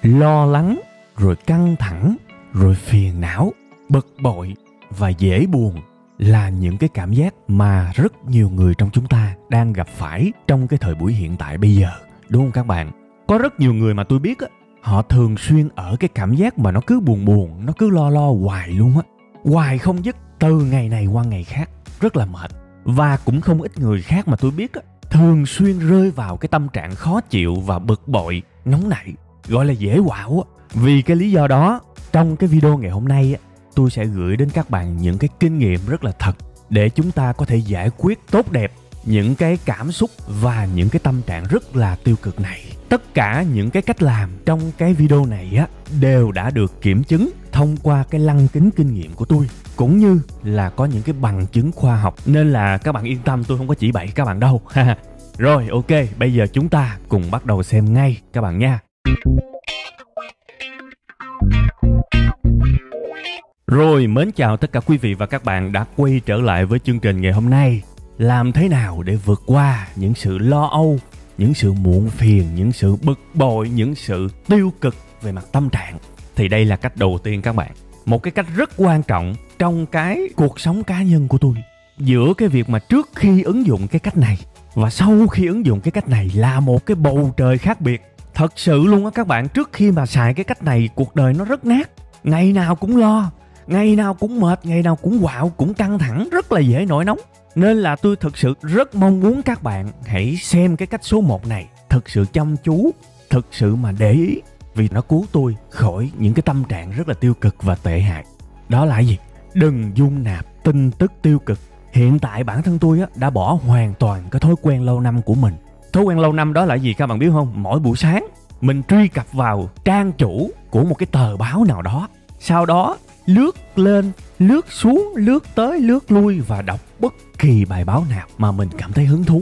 lo lắng, rồi căng thẳng, rồi phiền não, bực bội và dễ buồn là những cái cảm giác mà rất nhiều người trong chúng ta đang gặp phải trong cái thời buổi hiện tại bây giờ. Đúng không các bạn? Có rất nhiều người mà tôi biết á, họ thường xuyên ở cái cảm giác mà nó cứ buồn buồn, nó cứ lo lo hoài luôn á. Hoài không dứt, từ ngày này qua ngày khác, rất là mệt. Và cũng không ít người khác mà tôi biết á, thường xuyên rơi vào cái tâm trạng khó chịu và bực bội, nóng nảy, gọi là dễ quạo á. Vì cái lý do đó, trong cái video ngày hôm nay á, tôi sẽ gửi đến các bạn những cái kinh nghiệm rất là thật để chúng ta có thể giải quyết tốt đẹp những cái cảm xúc và những cái tâm trạng rất là tiêu cực này. Tất cả những cái cách làm trong cái video này á đều đã được kiểm chứng thông qua cái lăng kính kinh nghiệm của tôi, cũng như là có những cái bằng chứng khoa học, nên là các bạn yên tâm, tôi không có chỉ bậy các bạn đâu. Rồi, ok, bây giờ chúng ta cùng bắt đầu xem ngay các bạn nha. Rồi, mến chào tất cả quý vị và các bạn đã quay trở lại với chương trình ngày hôm nay. Làm thế nào để vượt qua những sự lo âu, những sự muộn phiền, những sự bực bội, những sự tiêu cực về mặt tâm trạng? Thì đây là cách đầu tiên các bạn. Một cái cách rất quan trọng trong cái cuộc sống cá nhân của tôi. Giữa cái việc mà trước khi ứng dụng cái cách này và sau khi ứng dụng cái cách này là một cái bầu trời khác biệt. Thật sự luôn á các bạn, trước khi mà xài cái cách này cuộc đời nó rất nát. Ngày nào cũng lo, ngày nào cũng mệt, ngày nào cũng quạo, cũng căng thẳng, rất là dễ nổi nóng. Nên là tôi thực sự rất mong muốn các bạn hãy xem cái cách số 1 này thực sự chăm chú, thực sự mà để ý, vì nó cứu tôi khỏi những cái tâm trạng rất là tiêu cực và tệ hại. Đó là gì? Đừng dung nạp tin tức tiêu cực. Hiện tại bản thân tôi đã bỏ hoàn toàn cái thói quen lâu năm của mình. Thói quen lâu năm đó là gì các bạn biết không? Mỗi buổi sáng mình truy cập vào trang chủ của một cái tờ báo nào đó, sau đó lướt lên, lướt xuống, lướt tới, lướt lui và đọc bất kỳ bài báo nào mà mình cảm thấy hứng thú.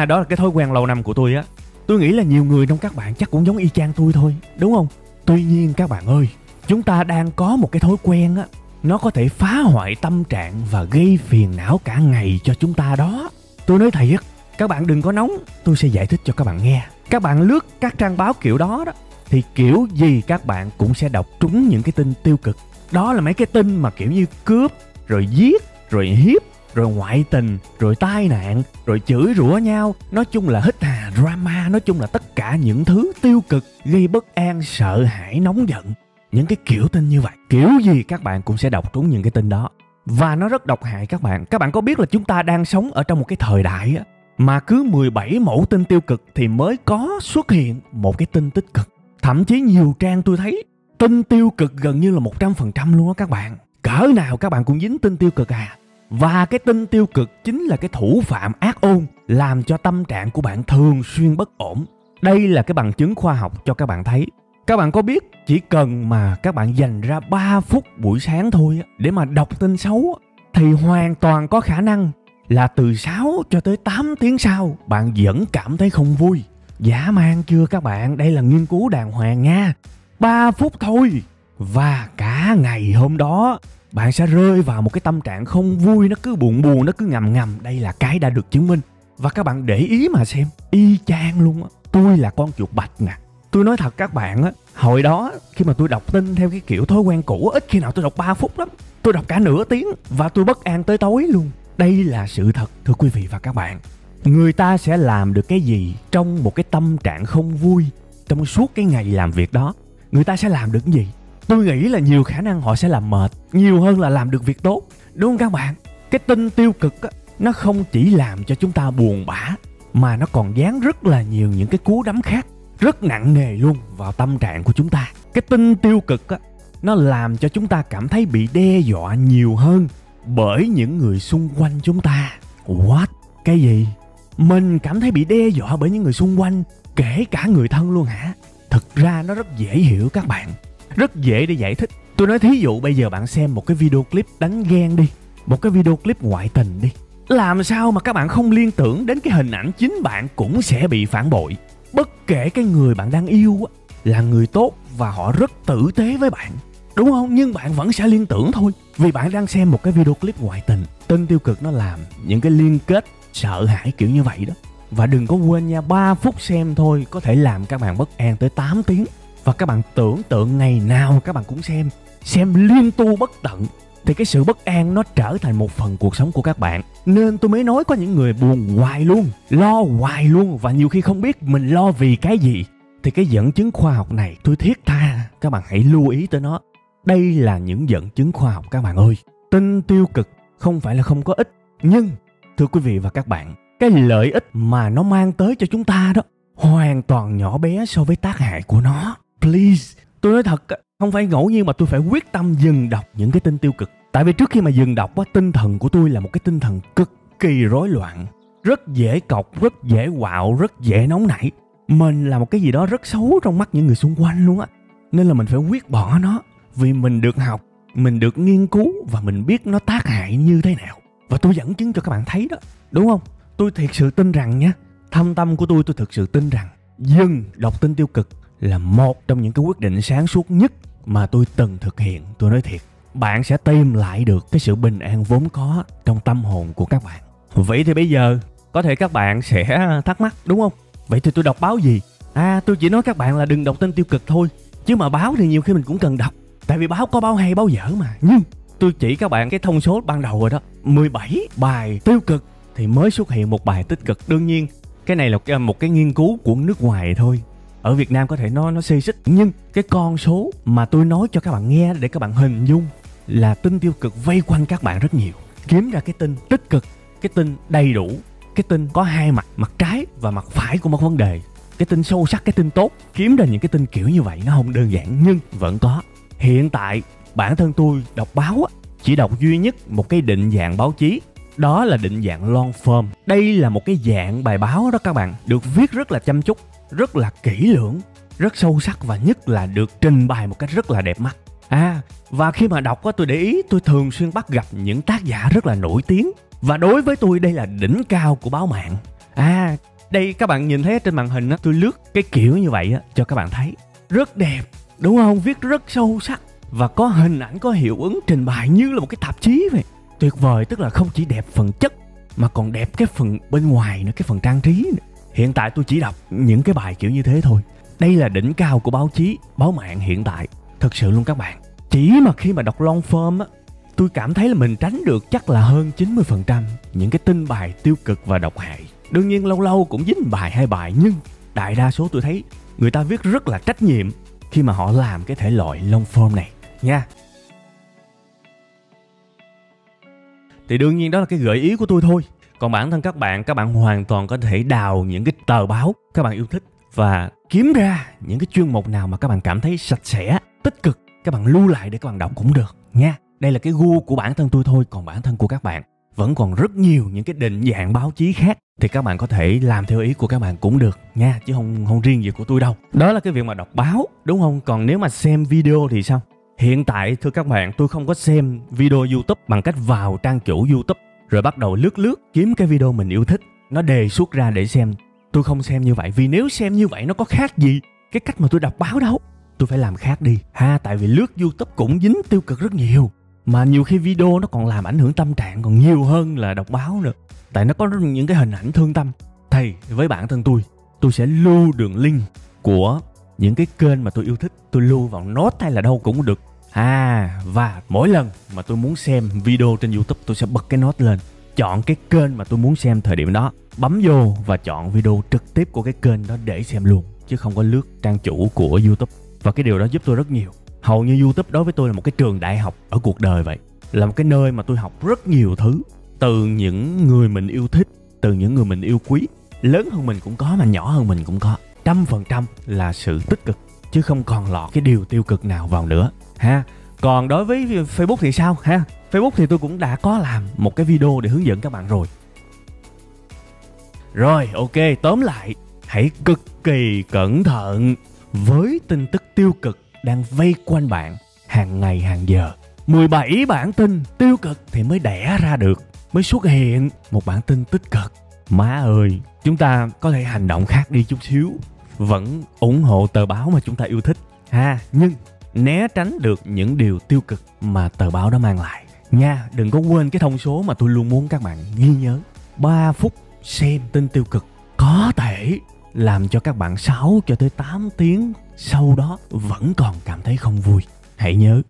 Đó là cái thói quen lâu năm của tôi á. Tôi nghĩ là nhiều người trong các bạn chắc cũng giống y chang tôi thôi, đúng không? Tuy nhiên các bạn ơi, chúng ta đang có một cái thói quen á, nó có thể phá hoại tâm trạng và gây phiền não cả ngày cho chúng ta đó. Tôi nói thiệt, các bạn đừng có nóng, tôi sẽ giải thích cho các bạn nghe. Các bạn lướt các trang báo kiểu đó thì kiểu gì các bạn cũng sẽ đọc trúng những cái tin tiêu cực. Đó là mấy cái tin mà kiểu như cướp, rồi giết, rồi hiếp, rồi ngoại tình, rồi tai nạn, rồi chửi rủa nhau. Nói chung là hít hà, drama, nói chung là tất cả những thứ tiêu cực, gây bất an, sợ hãi, nóng giận. Những cái kiểu tin như vậy, kiểu gì các bạn cũng sẽ đọc trúng những cái tin đó. Và nó rất độc hại các bạn. Các bạn có biết là chúng ta đang sống ở trong một cái thời đại mà cứ 17 mẫu tin tiêu cực thì mới có xuất hiện một cái tin tích cực. Thậm chí nhiều trang tôi thấy tin tiêu cực gần như là 100% luôn á các bạn. Cỡ nào các bạn cũng dính tin tiêu cực à. Và cái tin tiêu cực chính là cái thủ phạm ác ôn làm cho tâm trạng của bạn thường xuyên bất ổn. Đây là cái bằng chứng khoa học cho các bạn thấy. Các bạn có biết chỉ cần mà các bạn dành ra 3 phút buổi sáng thôi để mà đọc tin xấu thì hoàn toàn có khả năng là từ 6 cho tới 8 tiếng sau bạn vẫn cảm thấy không vui. Dã man chưa các bạn? Đây là nghiên cứu đàng hoàng nha. 3 phút thôi. Và cả ngày hôm đó bạn sẽ rơi vào một cái tâm trạng không vui, nó cứ buồn buồn, nó cứ ngầm ngầm. Đây là cái đã được chứng minh. Và các bạn để ý mà xem, y chang luôn á. Tôi là con chuột bạch nè. Tôi nói thật các bạn á, hồi đó khi mà tôi đọc tin theo cái kiểu thói quen cũ, ít khi nào tôi đọc 3 phút lắm. Tôi đọc cả nửa tiếng và tôi bất an tới tối luôn. Đây là sự thật thưa quý vị và các bạn. Người ta sẽ làm được cái gì trong một cái tâm trạng không vui trong suốt cái ngày làm việc đó? Người ta sẽ làm được cái gì? Tôi nghĩ là nhiều khả năng họ sẽ làm mệt nhiều hơn là làm được việc tốt. Đúng không các bạn? Cái tin tiêu cực nó không chỉ làm cho chúng ta buồn bã mà nó còn dán rất là nhiều những cái cú đấm khác rất nặng nề luôn vào tâm trạng của chúng ta. Cái tin tiêu cực nó làm cho chúng ta cảm thấy bị đe dọa nhiều hơn bởi những người xung quanh chúng ta. What? Cái gì? Mình cảm thấy bị đe dọa bởi những người xung quanh, kể cả người thân luôn hả? Thực ra nó rất dễ hiểu các bạn, rất dễ để giải thích. Tôi nói thí dụ bây giờ bạn xem một cái video clip đánh ghen đi, một cái video clip ngoại tình đi. Làm sao mà các bạn không liên tưởng đến cái hình ảnh chính bạn cũng sẽ bị phản bội? Bất kể cái người bạn đang yêu là người tốt và họ rất tử tế với bạn, đúng không? Nhưng bạn vẫn sẽ liên tưởng thôi, vì bạn đang xem một cái video clip ngoại tình. Tin tiêu cực nó làm những cái liên kết sợ hãi kiểu như vậy đó. Và đừng có quên nha, 3 phút xem thôi có thể làm các bạn bất an tới 8 tiếng. Và các bạn tưởng tượng ngày nào các bạn cũng xem liên tu bất tận, thì cái sự bất an nó trở thành một phần cuộc sống của các bạn. Nên tôi mới nói có những người buồn hoài luôn, lo hoài luôn, và nhiều khi không biết mình lo vì cái gì. Thì cái dẫn chứng khoa học này tôi thiết tha các bạn hãy lưu ý tới nó. Đây là những dẫn chứng khoa học các bạn ơi. Tin tiêu cực không phải là không có ích, nhưng thưa quý vị và các bạn, cái lợi ích mà nó mang tới cho chúng ta đó hoàn toàn nhỏ bé so với tác hại của nó. Please, tôi nói thật, không phải ngẫu nhiên mà tôi phải quyết tâm dừng đọc những cái tin tiêu cực. Tại vì trước khi mà dừng đọc, tinh thần của tôi là một cái tinh thần cực kỳ rối loạn, rất dễ cọc, rất dễ quạo, rất dễ nóng nảy. Mình là một cái gì đó rất xấu trong mắt những người xung quanh luôn á. Nên là mình phải quyết bỏ nó, vì mình được học, mình được nghiên cứu và mình biết nó tác hại như thế nào. Và tôi dẫn chứng cho các bạn thấy đó, đúng không? Tôi thiệt sự tin rằng nha, thâm tâm của tôi thực sự tin rằng dừng đọc tin tiêu cực là một trong những cái quyết định sáng suốt nhất mà tôi từng thực hiện. Tôi nói thiệt, bạn sẽ tìm lại được cái sự bình an vốn có trong tâm hồn của các bạn. Vậy thì bây giờ có thể các bạn sẽ thắc mắc, đúng không? Vậy thì tôi đọc báo gì? Tôi chỉ nói các bạn là đừng đọc tin tiêu cực thôi. Chứ mà báo thì nhiều khi mình cũng cần đọc. Tại vì báo có báo hay báo dở mà. Nhưng tôi chỉ các bạn cái thông số ban đầu rồi đó, 17 bài tiêu cực thì mới xuất hiện một bài tích cực. Đương nhiên cái này là một cái nghiên cứu của nước ngoài thôi. Ở Việt Nam có thể nó xê xích, nhưng cái con số mà tôi nói cho các bạn nghe để các bạn hình dung là tin tiêu cực vây quanh các bạn rất nhiều. Kiếm ra cái tin tích cực, cái tin đầy đủ, cái tin có hai mặt, mặt trái và mặt phải của một vấn đề, cái tin sâu sắc, cái tin tốt. Kiếm ra những cái tin kiểu như vậy nó không đơn giản, nhưng vẫn có. Hiện tại bản thân tôi đọc báo chỉ đọc duy nhất một cái định dạng báo chí, đó là định dạng long form. Đây là một cái dạng bài báo đó các bạn, được viết rất là chăm chút, rất là kỹ lưỡng, rất sâu sắc, và nhất là được trình bày một cách rất là đẹp mắt. Và khi mà đọc tôi để ý, tôi thường xuyên bắt gặp những tác giả rất là nổi tiếng, và đối với tôi đây là đỉnh cao của báo mạng. Đây các bạn nhìn thấy trên màn hình tôi lướt cái kiểu như vậy cho các bạn thấy rất đẹp, đúng không? Viết rất sâu sắc và có hình ảnh, có hiệu ứng trình bày như là một cái tạp chí vậy. Tuyệt vời, tức là không chỉ đẹp phần chất mà còn đẹp cái phần bên ngoài nữa, cái phần trang trí nữa. Hiện tại tôi chỉ đọc những cái bài kiểu như thế thôi. Đây là đỉnh cao của báo chí, báo mạng hiện tại. Thật sự luôn các bạn. Chỉ mà khi mà đọc long form tôi cảm thấy là mình tránh được chắc là hơn 90% những cái tin bài tiêu cực và độc hại. Đương nhiên lâu lâu cũng dính bài hai bài, nhưng đại đa số tôi thấy người ta viết rất là trách nhiệm khi mà họ làm cái thể loại long form này nha. Thì đương nhiên đó là cái gợi ý của tôi thôi. Còn bản thân các bạn hoàn toàn có thể đào những cái tờ báo các bạn yêu thích và kiếm ra những cái chuyên mục nào mà các bạn cảm thấy sạch sẽ, tích cực, các bạn lưu lại để các bạn đọc cũng được nha. Đây là cái gu của bản thân tôi thôi, còn bản thân của các bạn vẫn còn rất nhiều những cái định dạng báo chí khác, thì các bạn có thể làm theo ý của các bạn cũng được nha, chứ không riêng gì của tôi đâu. Đó là cái việc mà đọc báo, đúng không? Còn nếu mà xem video thì sao? Hiện tại thưa các bạn, tôi không có xem video YouTube bằng cách vào trang chủ YouTube rồi bắt đầu lướt kiếm cái video mình yêu thích, nó đề xuất ra để xem. Tôi không xem như vậy, vì nếu xem như vậy nó có khác gì cái cách mà tôi đọc báo đâu. Tôi phải làm khác đi tại vì lướt YouTube cũng dính tiêu cực rất nhiều, mà nhiều khi video nó còn làm ảnh hưởng tâm trạng còn nhiều hơn là đọc báo nữa, tại nó có những cái hình ảnh thương tâm. Thì với bản thân tôi sẽ lưu đường link của những cái kênh mà tôi yêu thích, tôi lưu vào nốt hay là đâu cũng được. Và mỗi lần mà tôi muốn xem video trên YouTube, tôi sẽ bật cái nốt lên, chọn cái kênh mà tôi muốn xem thời điểm đó, bấm vô và chọn video trực tiếp của cái kênh đó để xem luôn, chứ không có lướt trang chủ của YouTube. Và cái điều đó giúp tôi rất nhiều. Hầu như YouTube đối với tôi là một cái trường đại học ở cuộc đời vậy, là một cái nơi mà tôi học rất nhiều thứ, từ những người mình yêu thích, từ những người mình yêu quý, lớn hơn mình cũng có mà nhỏ hơn mình cũng có. 100% là sự tích cực, chứ không còn lọt cái điều tiêu cực nào vào nữa ha. Còn đối với Facebook thì sao ha? Facebook thì tôi cũng đã có làm một cái video để hướng dẫn các bạn rồi. Rồi, ok, tóm lại, hãy cực kỳ cẩn thận với tin tức tiêu cực đang vây quanh bạn hàng ngày hàng giờ. 17 bản tin tiêu cực thì mới đẻ ra được, mới xuất hiện một bản tin tích cực. Má ơi, chúng ta có thể hành động khác đi chút xíu, vẫn ủng hộ tờ báo mà chúng ta yêu thích nhưng né tránh được những điều tiêu cực mà tờ báo đó mang lại nha. Đừng có quên cái thông số mà tôi luôn muốn các bạn ghi nhớ: 3 phút xem tin tiêu cực có thể làm cho các bạn 6 cho tới 8 tiếng sau đó vẫn còn cảm thấy không vui. Hãy nhớ.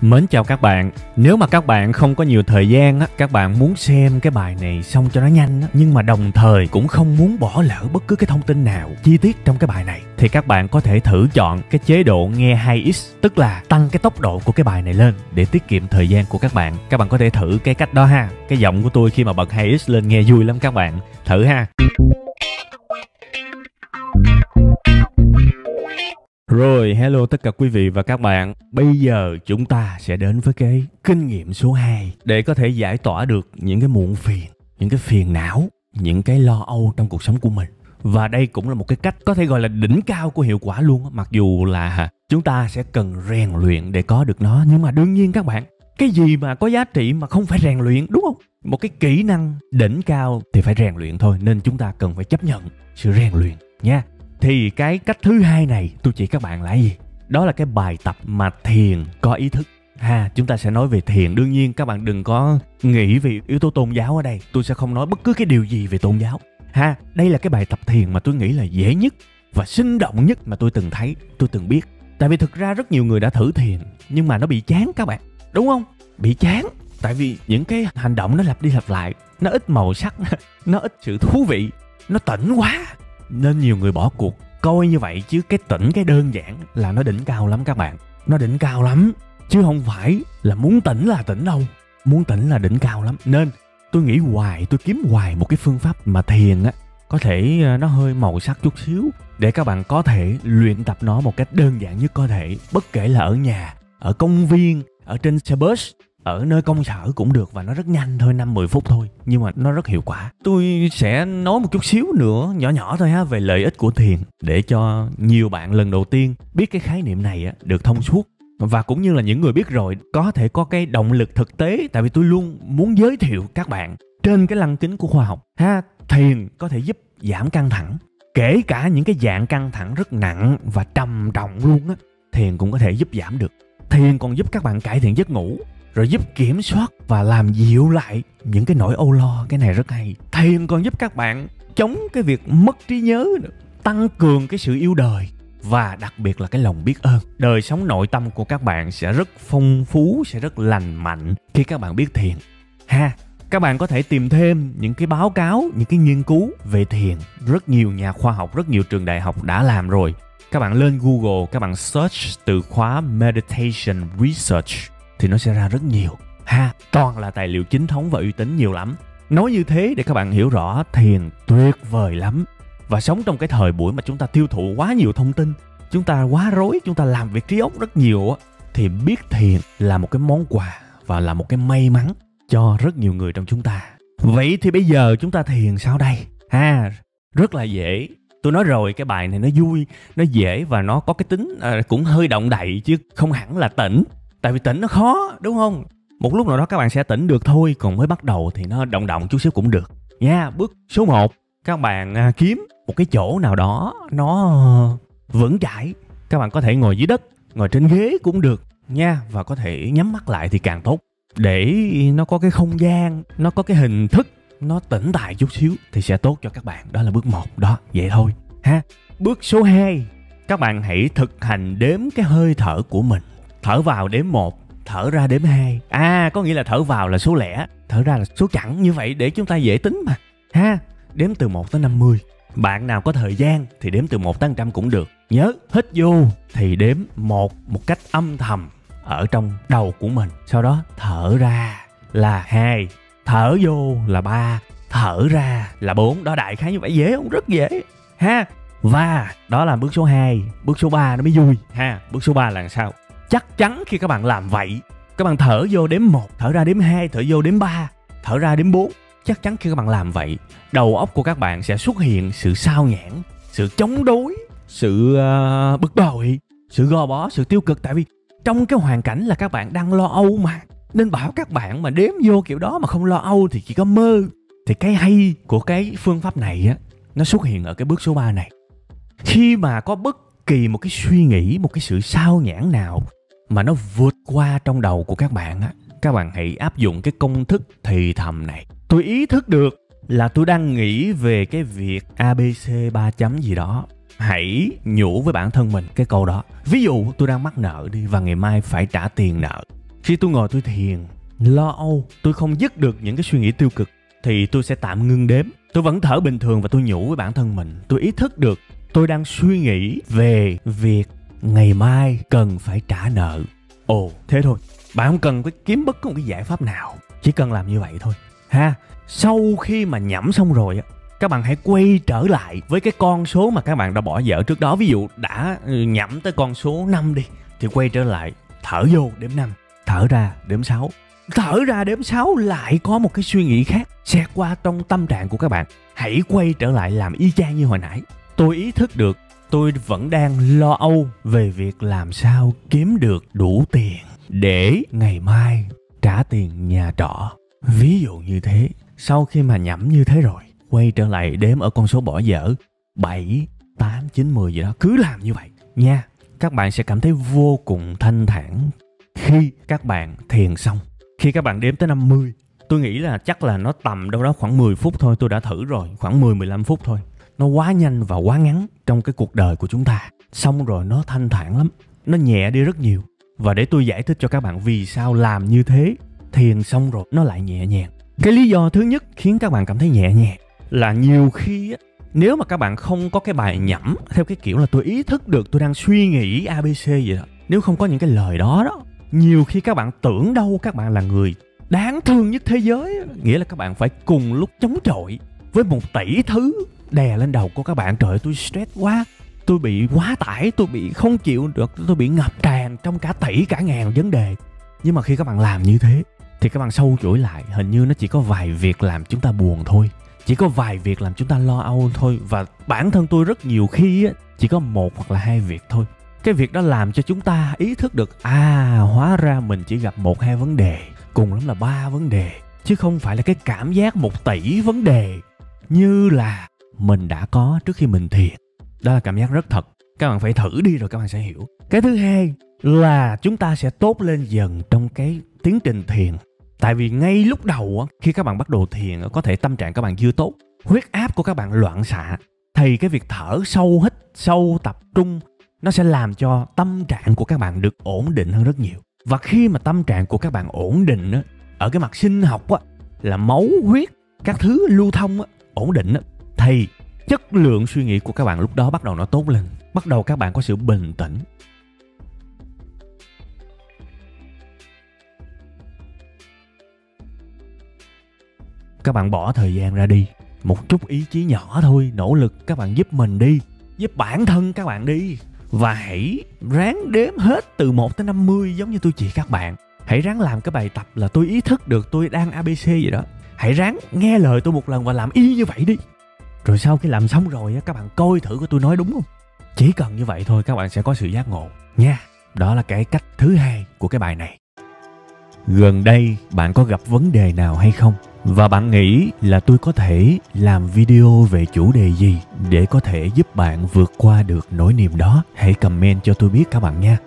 Mến chào các bạn. Nếu mà các bạn không có nhiều thời gian á, các bạn muốn xem cái bài này xong cho nó nhanh á, nhưng mà đồng thời cũng không muốn bỏ lỡ bất cứ cái thông tin nào chi tiết trong cái bài này, thì các bạn có thể thử chọn cái chế độ nghe 2x, tức là tăng cái tốc độ của cái bài này lên để tiết kiệm thời gian của các bạn. Các bạn có thể thử cái cách đó ha. Cái giọng của tôi khi mà bật 2x lên nghe vui lắm các bạn. Thử ha. Rồi, hello tất cả quý vị và các bạn. Bây giờ chúng ta sẽ đến với cái kinh nghiệm số 2 để có thể giải tỏa được những cái muộn phiền, những cái phiền não, những cái lo âu trong cuộc sống của mình. Và đây cũng là một cái cách có thể gọi là đỉnh cao của hiệu quả luôn. Mặc dù là chúng ta sẽ cần rèn luyện để có được nó. Nhưng mà đương nhiên các bạn, cái gì mà có giá trị mà không phải rèn luyện, đúng không? Một cái kỹ năng đỉnh cao thì phải rèn luyện thôi. Nên chúng ta cần phải chấp nhận sự rèn luyện nha. Thì cái cách thứ hai này tôi chỉ các bạn là gì? Đó là cái bài tập mà thiền có ý thức. Chúng ta sẽ nói về thiền. Đương nhiên các bạn đừng có nghĩ về yếu tố tôn giáo ở đây. Tôi sẽ không nói bất cứ cái điều gì về tôn giáo. Đây là cái bài tập thiền mà tôi nghĩ là dễ nhất và sinh động nhất mà tôi từng thấy, tôi từng biết. Tại vì thực ra rất nhiều người đã thử thiền nhưng mà nó bị chán các bạn. Đúng không? Bị chán. Tại vì những cái hành động nó lặp đi lặp lại, nó ít màu sắc, nó ít sự thú vị, nó tỉnh quá. Nên nhiều người bỏ cuộc. Coi như vậy chứ cái tỉnh, cái đơn giản là nó đỉnh cao lắm các bạn. Nó đỉnh cao lắm. Chứ không phải là muốn tỉnh là tỉnh đâu. Muốn tỉnh là đỉnh cao lắm. Nên tôi nghĩ hoài, tôi kiếm hoài một cái phương pháp mà thiền á, có thể nó hơi màu sắc chút xíu, để các bạn có thể luyện tập nó một cách đơn giản nhất có thể. Bất kể là ở nhà, ở công viên, ở trên xe bus, ở nơi công sở cũng được. Và nó rất nhanh thôi, 5-10 phút thôi. Nhưng mà nó rất hiệu quả. Tôi sẽ nói một chút xíu nữa, nhỏ nhỏ thôi về lợi ích của thiền, để cho nhiều bạn lần đầu tiên biết cái khái niệm này được thông suốt. Và cũng như là những người biết rồi có thể có cái động lực thực tế. Tại vì tôi luôn muốn giới thiệu các bạn trên cái lăng kính của khoa học. Thiền có thể giúp giảm căng thẳng. Kể cả những cái dạng căng thẳng rất nặng và trầm trọng luôn á, thiền cũng có thể giúp giảm được. Thiền còn giúp các bạn cải thiện giấc ngủ, rồi giúp kiểm soát và làm dịu lại những cái nỗi âu lo. Cái này rất hay. Thiền còn giúp các bạn chống cái việc mất trí nhớ nữa, tăng cường cái sự yêu đời, và đặc biệt là cái lòng biết ơn. Đời sống nội tâm của các bạn sẽ rất phong phú, sẽ rất lành mạnh khi các bạn biết thiền. Các bạn có thể tìm thêm những cái báo cáo, những cái nghiên cứu về thiền. Rất nhiều nhà khoa học, rất nhiều trường đại học đã làm rồi. Các bạn lên Google, các bạn search từ khóa Meditation Research thì nó sẽ ra rất nhiều. Toàn là tài liệu chính thống và uy tín nhiều lắm. Nói như thế để các bạn hiểu rõ thiền tuyệt vời lắm. Và sống trong cái thời buổi mà chúng ta tiêu thụ quá nhiều thông tin, chúng ta quá rối, chúng ta làm việc trí óc rất nhiều thì biết thiền là một cái món quà và là một cái may mắn cho rất nhiều người trong chúng ta. Vậy thì bây giờ chúng ta thiền sao đây? Rất là dễ. Tôi nói rồi, cái bài này nó vui, nó dễ và nó có cái tính cũng hơi động đậy chứ không hẳn là tỉnh. Tại vì tỉnh nó khó, đúng không? Một lúc nào đó các bạn sẽ tỉnh được thôi, còn mới bắt đầu thì nó động chút xíu cũng được. Bước số 1, các bạn kiếm một cái chỗ nào đó nó vững chãi. Các bạn có thể ngồi dưới đất, ngồi trên ghế cũng được nha, và có thể nhắm mắt lại thì càng tốt. Để nó có cái không gian, nó có cái hình thức, nó tĩnh tại chút xíu thì sẽ tốt cho các bạn. Đó là bước 1 đó, vậy thôi Bước số 2, các bạn hãy thực hành đếm cái hơi thở của mình. Thở vào đếm 1, thở ra đếm 2. Có nghĩa là thở vào là số lẻ, thở ra là số chẵn, như vậy để chúng ta dễ tính mà. Đếm từ 1 tới 50. Bạn nào có thời gian thì đếm từ 1 tới 100 cũng được. Nhớ, hít vô thì đếm 1 một cách âm thầm ở trong đầu của mình. Sau đó thở ra là 2, thở vô là 3, thở ra là 4. Đó, đại khái như vậy. Dễ không? Rất dễ Và đó là bước số 2. Bước số 3 nó mới vui Bước số 3 là sao? Chắc chắn khi các bạn làm vậy, các bạn thở vô đếm 1, thở ra đếm 2, thở vô đếm 3, thở ra đếm 4. Chắc chắn khi các bạn làm vậy, đầu óc của các bạn sẽ xuất hiện sự sao nhãng, sự chống đối, sự bực bội, sự gò bó, sự tiêu cực. Tại vì trong cái hoàn cảnh là các bạn đang lo âu mà. Nên bảo các bạn mà đếm vô kiểu đó mà không lo âu thì chỉ có mơ. Thì cái hay của cái phương pháp này nó xuất hiện ở cái bước số 3 này. Khi mà có bất kỳ một cái suy nghĩ, một cái sự sao nhãng nào mà nó vượt qua trong đầu của các bạn các bạn hãy áp dụng cái công thức thì thầm này. Tôi ý thức được là tôi đang nghĩ về cái việc ABC 3 chấm gì đó. Hãy nhủ với bản thân mình cái câu đó. Ví dụ tôi đang mắc nợ đi và ngày mai phải trả tiền nợ. Khi tôi ngồi tôi thiền, lo âu, tôi không dứt được những cái suy nghĩ tiêu cực thì tôi sẽ tạm ngưng đếm. Tôi vẫn thở bình thường và tôi nhủ với bản thân mình. Tôi ý thức được tôi đang suy nghĩ về việc ngày mai cần phải trả nợ. Ồ, thế thôi. Bạn không cần phải kiếm bất cứ một cái giải pháp nào. Chỉ cần làm như vậy thôi. Ha, sau khi mà nhẩm xong rồi á, các bạn hãy quay trở lại với cái con số mà các bạn đã bỏ dở trước đó. Ví dụ đã nhẩm tới con số 5 đi, thì quay trở lại, thở vô đếm 5, thở ra đếm 6. Thở ra đếm 6 lại có một cái suy nghĩ khác xẹt qua trong tâm trạng của các bạn. Hãy quay trở lại làm y chang như hồi nãy. Tôi ý thức được tôi vẫn đang lo âu về việc làm sao kiếm được đủ tiền để ngày mai trả tiền nhà trọ. Ví dụ như thế. Sau khi mà nhẩm như thế rồi, quay trở lại đếm ở con số bỏ dở 7, 8, 9, 10 gì đó. Cứ làm như vậy nha. Các bạn sẽ cảm thấy vô cùng thanh thản khi các bạn thiền xong. Khi các bạn đếm tới 50, tôi nghĩ là chắc là nó tầm đâu đó khoảng 10 phút thôi. Tôi đã thử rồi, khoảng 10-15 phút thôi. Nó quá nhanh và quá ngắn trong cái cuộc đời của chúng ta. Xong rồi nó thanh thản lắm, nó nhẹ đi rất nhiều. Và để tôi giải thích cho các bạn vì sao làm như thế, thiền xong rồi nó lại nhẹ nhàng. Cái lý do thứ nhất khiến các bạn cảm thấy nhẹ nhàng là nhiều khi á, nếu mà các bạn không có cái bài nhẩm theo cái kiểu là tôi ý thức được tôi đang suy nghĩ ABC vậy đó, nếu không có những cái lời đó đó, nhiều khi các bạn tưởng đâu các bạn là người đáng thương nhất thế giới. Nghĩa là các bạn phải cùng lúc chống chọi với 1 tỷ thứ đè lên đầu của các bạn. Trời ơi, tôi stress quá, tôi bị quá tải, tôi bị không chịu được, tôi bị ngập tràn trong cả tỷ cả ngàn vấn đề. Nhưng mà khi các bạn làm như thế thì các bạn sâu chuỗi lại, hình như nó chỉ có vài việc làm chúng ta buồn thôi, chỉ có vài việc làm chúng ta lo âu thôi. Và bản thân tôi rất nhiều khi á, chỉ có 1 hoặc là 2 việc thôi. Cái việc đó làm cho chúng ta ý thức được hóa ra mình chỉ gặp 1-2 vấn đề, cùng lắm là 3 vấn đề, chứ không phải là cái cảm giác 1 tỷ vấn đề như là mình đã có trước khi mình thiền. Đó là cảm giác rất thật. Các bạn phải thử đi rồi các bạn sẽ hiểu. Cái thứ hai là chúng ta sẽ tốt lên dần trong cái tiến trình thiền. Tại vì ngay lúc đầu khi các bạn bắt đầu thiền, có thể tâm trạng các bạn chưa tốt, huyết áp của các bạn loạn xạ, thì cái việc thở sâu, hít sâu, tập trung nó sẽ làm cho tâm trạng của các bạn được ổn định hơn rất nhiều. Và khi mà tâm trạng của các bạn ổn định á, ở cái mặt sinh học á, là máu, huyết, các thứ lưu thông á, ổn định á, thì chất lượng suy nghĩ của các bạn lúc đó bắt đầu nó tốt lên. Bắt đầu các bạn có sự bình tĩnh. Các bạn bỏ thời gian ra đi, một chút ý chí nhỏ thôi, nỗ lực các bạn giúp mình đi, giúp bản thân các bạn đi. Và hãy ráng đếm hết từ 1 tới 50 giống như tôi chỉ các bạn. Hãy ráng làm cái bài tập là tôi ý thức được tôi đang ABC vậy đó. Hãy ráng nghe lời tôi một lần và làm y như vậy đi. Rồi sau khi làm xong rồi các bạn coi thử tôi nói đúng không. Chỉ cần như vậy thôi các bạn sẽ có sự giác ngộ nha. Đó là cái cách thứ hai của cái bài này. Gần đây bạn có gặp vấn đề nào hay không? Và bạn nghĩ là tôi có thể làm video về chủ đề gì để có thể giúp bạn vượt qua được nỗi niềm đó? Hãy comment cho tôi biết các bạn nha.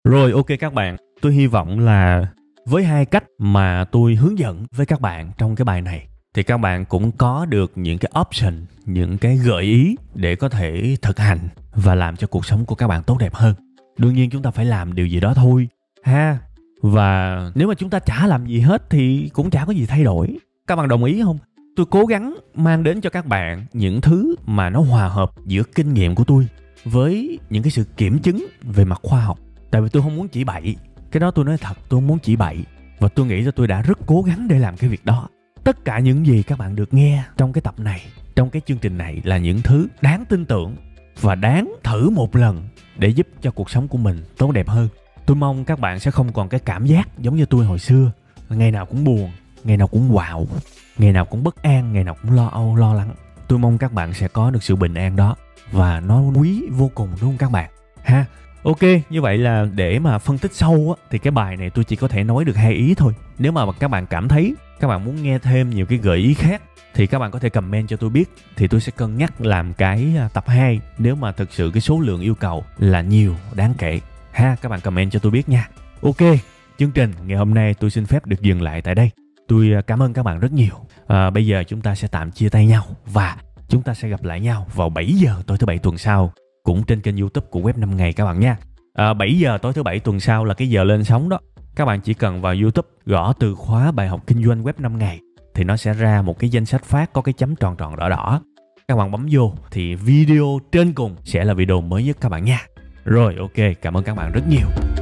Rồi, ok các bạn. Tôi hy vọng là với 2 cách mà tôi hướng dẫn với các bạn trong cái bài này thì các bạn cũng có được những cái option, những cái gợi ý để có thể thực hành và làm cho cuộc sống của các bạn tốt đẹp hơn. Đương nhiên chúng ta phải làm điều gì đó thôi ha. Và nếu mà chúng ta chả làm gì hết thì cũng chả có gì thay đổi. Các bạn đồng ý không? Tôi cố gắng mang đến cho các bạn những thứ mà nó hòa hợp giữa kinh nghiệm của tôi với những cái sự kiểm chứng về mặt khoa học. Tại vì tôi không muốn chỉ bậy. Cái đó tôi nói thật, tôi không muốn chỉ bậy. Và tôi nghĩ là tôi đã rất cố gắng để làm cái việc đó. Tất cả những gì các bạn được nghe trong cái tập này, trong cái chương trình này là những thứ đáng tin tưởng và đáng thử một lần để giúp cho cuộc sống của mình tốt đẹp hơn. Tôi mong các bạn sẽ không còn cái cảm giác giống như tôi hồi xưa, ngày nào cũng buồn, ngày nào cũng quạo, ngày nào cũng bất an, ngày nào cũng lo âu, lo lắng. Tôi mong các bạn sẽ có được sự bình an đó và nó quý vô cùng, đúng không các bạn? Ha. Ok, như vậy là để mà phân tích sâu thì cái bài này tôi chỉ có thể nói được 2 ý thôi. Nếu mà các bạn cảm thấy các bạn muốn nghe thêm nhiều cái gợi ý khác thì các bạn có thể comment cho tôi biết, thì tôi sẽ cân nhắc làm cái tập 2 nếu mà thực sự cái số lượng yêu cầu là nhiều, đáng kể ha, các bạn comment cho tôi biết nha. Ok, chương trình ngày hôm nay tôi xin phép được dừng lại tại đây. Tôi cảm ơn các bạn rất nhiều. Bây giờ chúng ta sẽ tạm chia tay nhau và chúng ta sẽ gặp lại nhau vào 7 giờ tối thứ Bảy tuần sau, cũng trên kênh YouTube của Web 5 ngày các bạn nha. 7 giờ tối thứ Bảy tuần sau là cái giờ lên sóng đó. Các bạn chỉ cần vào YouTube gõ từ khóa bài học kinh doanh Web 5 ngày thì nó sẽ ra một cái danh sách phát có cái chấm tròn tròn đỏ đỏ. Các bạn bấm vô thì video trên cùng sẽ là video mới nhất các bạn nha. Rồi ok, cảm ơn các bạn rất nhiều.